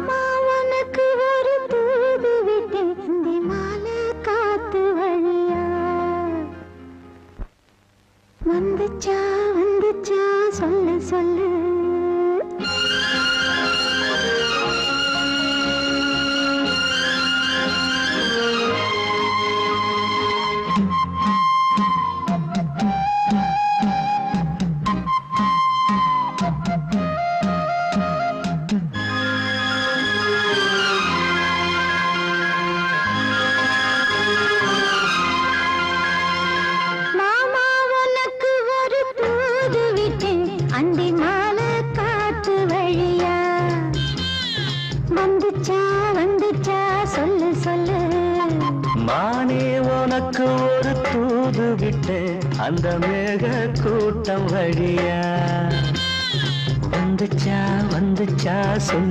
மாமா உனக்கு ஒரு தூது விட்டேன் இந்த மாலை காத்து வழியா வந்துச்சா வந்துச்சா சொல்லு சொல்லு அந்தி மாலை காத்து வழியா வந்துச்சா வந்துச்சா சொல்லு சொல்லு மானே உனக்கு ஒரு தூது விட்டு அந்த மேக கூட்டம் வழியா வந்துச்சா வந்துச்சா சொல்லு